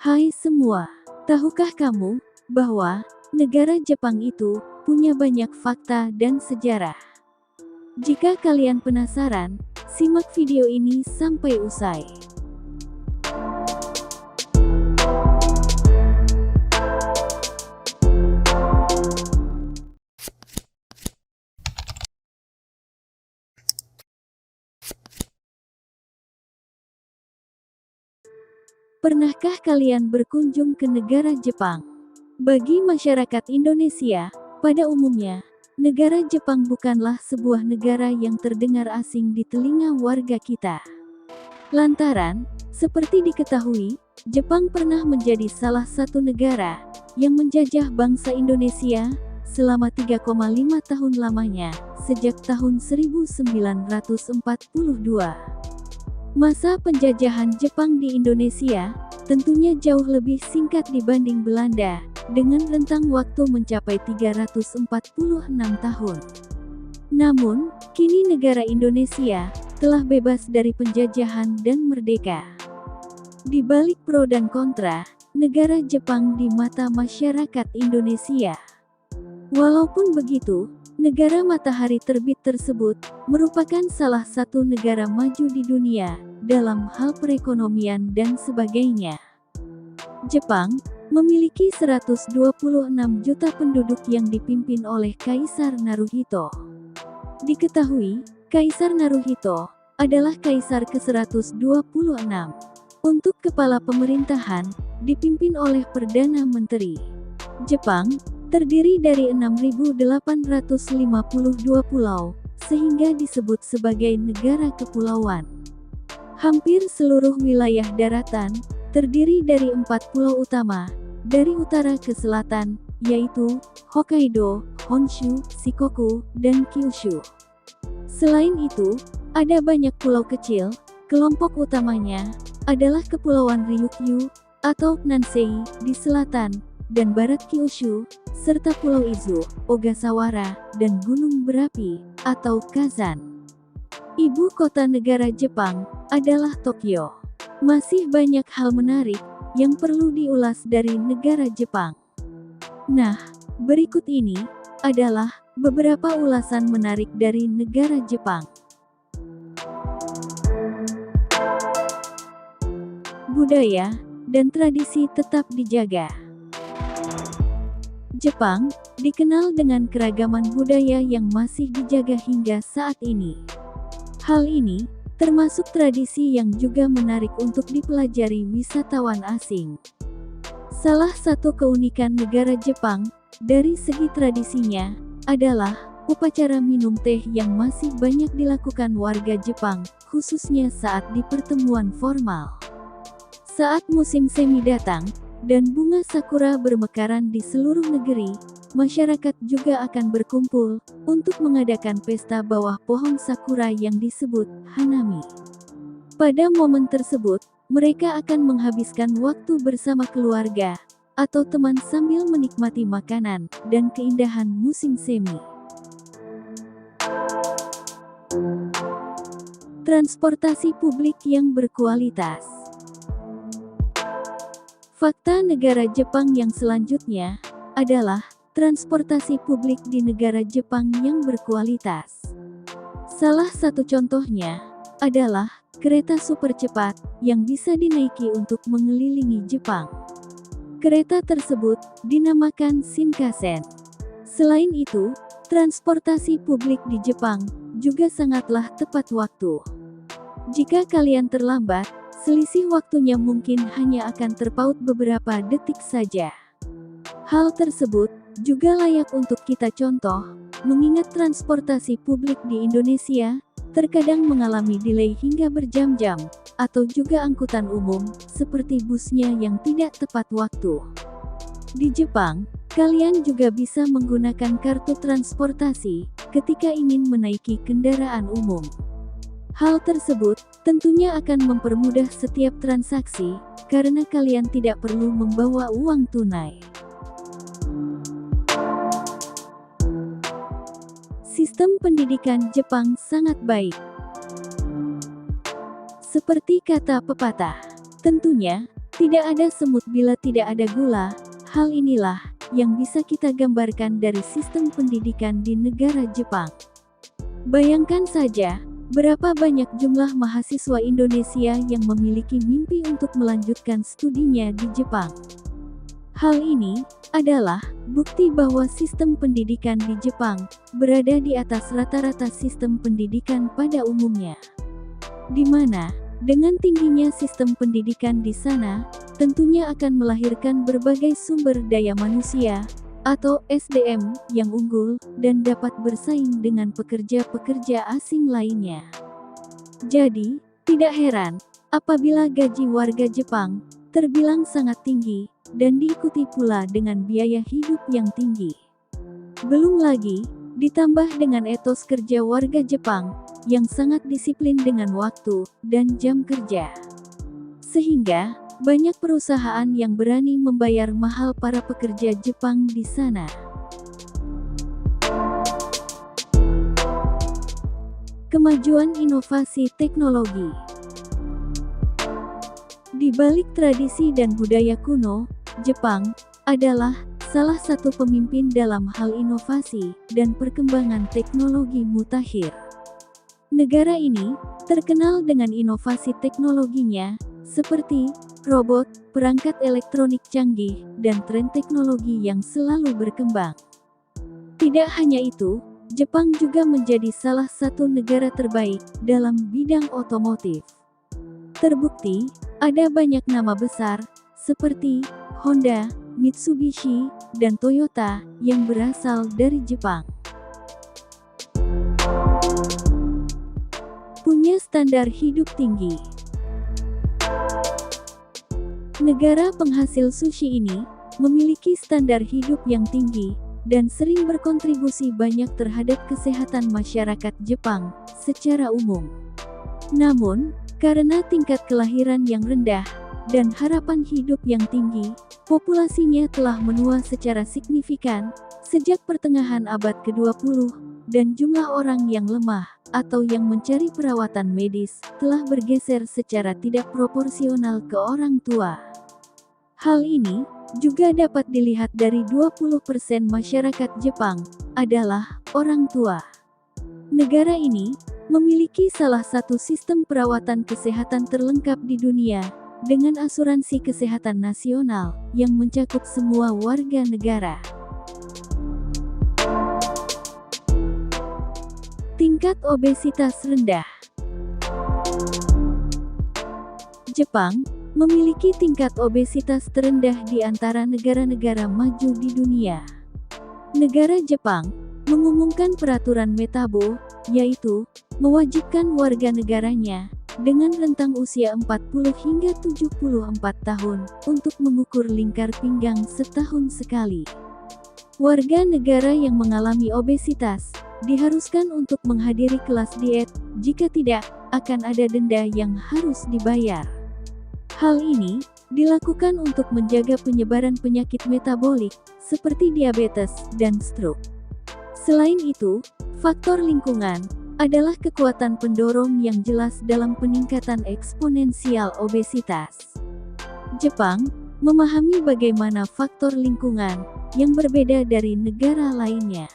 Hai semua, tahukah kamu bahwa negara Jepang itu punya banyak fakta dan sejarah? Jika kalian penasaran, simak video ini sampai usai. Pernahkah kalian berkunjung ke negara Jepang? Bagi masyarakat Indonesia, pada umumnya, negara Jepang bukanlah sebuah negara yang terdengar asing di telinga warga kita. Lantaran, seperti diketahui, Jepang pernah menjadi salah satu negara yang menjajah bangsa Indonesia selama 3,5 tahun lamanya, sejak tahun 1942. Masa penjajahan Jepang di Indonesia tentunya jauh lebih singkat dibanding Belanda, dengan rentang waktu mencapai 346 tahun. Namun, kini negara Indonesia telah bebas dari penjajahan dan merdeka. Di balik pro dan kontra, negara Jepang di mata masyarakat Indonesia. Walaupun begitu, negara matahari terbit tersebut merupakan salah satu negara maju di dunia dalam hal perekonomian dan sebagainya. Jepang memiliki 126 juta penduduk yang dipimpin oleh Kaisar Naruhito. Diketahui, Kaisar Naruhito adalah kaisar ke-126. Untuk kepala pemerintahan, dipimpin oleh Perdana Menteri. Jepang terdiri dari 6.852 pulau, sehingga disebut sebagai negara kepulauan. Hampir seluruh wilayah daratan terdiri dari 4 pulau utama, dari utara ke selatan, yaitu Hokkaido, Honshu, Shikoku, dan Kyushu. Selain itu, ada banyak pulau kecil. Kelompok utamanya adalah Kepulauan Ryukyu atau Nansei di selatan dan barat Kyushu, serta Pulau Izu, Ogasawara, dan Gunung Berapi atau Kazan. Ibu kota negara Jepang adalah Tokyo. Masih banyak hal menarik yang perlu diulas dari negara Jepang. Nah, berikut ini adalah beberapa ulasan menarik dari negara Jepang. Budaya dan tradisi tetap dijaga. Jepang dikenal dengan keragaman budaya yang masih dijaga hingga saat ini. Hal ini termasuk tradisi yang juga menarik untuk dipelajari wisatawan asing. Salah satu keunikan negara Jepang dari segi tradisinya adalah upacara minum teh yang masih banyak dilakukan warga Jepang, khususnya saat di pertemuan formal. Saat musim semi datang dan bunga sakura bermekaran di seluruh negeri, masyarakat juga akan berkumpul untuk mengadakan pesta bawah pohon sakura yang disebut hanami. Pada momen tersebut, mereka akan menghabiskan waktu bersama keluarga atau teman sambil menikmati makanan dan keindahan musim semi. Transportasi publik yang berkualitas. Fakta negara Jepang yang selanjutnya adalah transportasi publik di negara Jepang yang berkualitas. Salah satu contohnya adalah kereta super cepat yang bisa dinaiki untuk mengelilingi Jepang. Kereta tersebut dinamakan Shinkansen. Selain itu, transportasi publik di Jepang juga sangatlah tepat waktu. Jika kalian terlambat, selisih waktunya mungkin hanya akan terpaut beberapa detik saja. Hal tersebut juga layak untuk kita contoh, mengingat transportasi publik di Indonesia terkadang mengalami delay hingga berjam-jam, atau juga angkutan umum, seperti busnya yang tidak tepat waktu. Di Jepang, kalian juga bisa menggunakan kartu transportasi ketika ingin menaiki kendaraan umum. Hal tersebut tentunya akan mempermudah setiap transaksi, karena kalian tidak perlu membawa uang tunai. Sistem pendidikan Jepang sangat baik. Seperti kata pepatah, tentunya Tidak ada semut bila tidak ada gula. Hal inilah yang bisa kita gambarkan dari sistem pendidikan di negara Jepang. Bayangkan saja, berapa banyak jumlah mahasiswa Indonesia yang memiliki mimpi untuk melanjutkan studinya di Jepang. Hal ini adalah bukti bahwa sistem pendidikan di Jepang berada di atas rata-rata sistem pendidikan pada umumnya. Di mana, dengan tingginya sistem pendidikan di sana, tentunya akan melahirkan berbagai sumber daya manusia, atau SDM, yang unggul, dan dapat bersaing dengan pekerja-pekerja asing lainnya. Jadi, tidak heran, apabila gaji warga Jepang terbilang sangat tinggi, dan diikuti pula dengan biaya hidup yang tinggi. Belum lagi, ditambah dengan etos kerja warga Jepang, yang sangat disiplin dengan waktu dan jam kerja. Sehingga, banyak perusahaan yang berani membayar mahal para pekerja Jepang di sana. Kemajuan inovasi teknologi. Di balik tradisi dan budaya kuno, Jepang adalah salah satu pemimpin dalam hal inovasi dan perkembangan teknologi mutakhir. Negara ini terkenal dengan inovasi teknologinya, seperti robot, perangkat elektronik canggih, dan tren teknologi yang selalu berkembang. Tidak hanya itu, Jepang juga menjadi salah satu negara terbaik dalam bidang otomotif. Terbukti, ada banyak nama besar, seperti Honda, Mitsubishi, dan Toyota, yang berasal dari Jepang. Punya standar hidup tinggi. Negara penghasil sushi ini memiliki standar hidup yang tinggi dan sering berkontribusi banyak terhadap kesehatan masyarakat Jepang secara umum. Namun, karena tingkat kelahiran yang rendah dan harapan hidup yang tinggi, populasinya telah menua secara signifikan sejak pertengahan abad ke-20, dan jumlah orang yang lemah atau yang mencari perawatan medis telah bergeser secara tidak proporsional ke orang tua. Hal ini juga dapat dilihat dari 20% masyarakat Jepang adalah orang tua. Negara ini memiliki salah satu sistem perawatan kesehatan terlengkap di dunia, dengan asuransi kesehatan nasional yang mencakup semua warga negara. Tingkat obesitas rendah. Jepang memiliki tingkat obesitas terendah di antara negara-negara maju di dunia. Negara Jepang mengumumkan peraturan metabo, yaitu mewajibkan warga negaranya dengan rentang usia 40 hingga 74 tahun untuk mengukur lingkar pinggang setahun sekali. Warga negara yang mengalami obesitas diharuskan untuk menghadiri kelas diet, jika tidak, akan ada denda yang harus dibayar. Hal ini dilakukan untuk menjaga penyebaran penyakit metabolik, seperti diabetes dan stroke. Selain itu, faktor lingkungan adalah kekuatan pendorong yang jelas dalam peningkatan eksponensial obesitas. Jepang memahami bagaimana faktor lingkungan yang berbeda dari negara lainnya.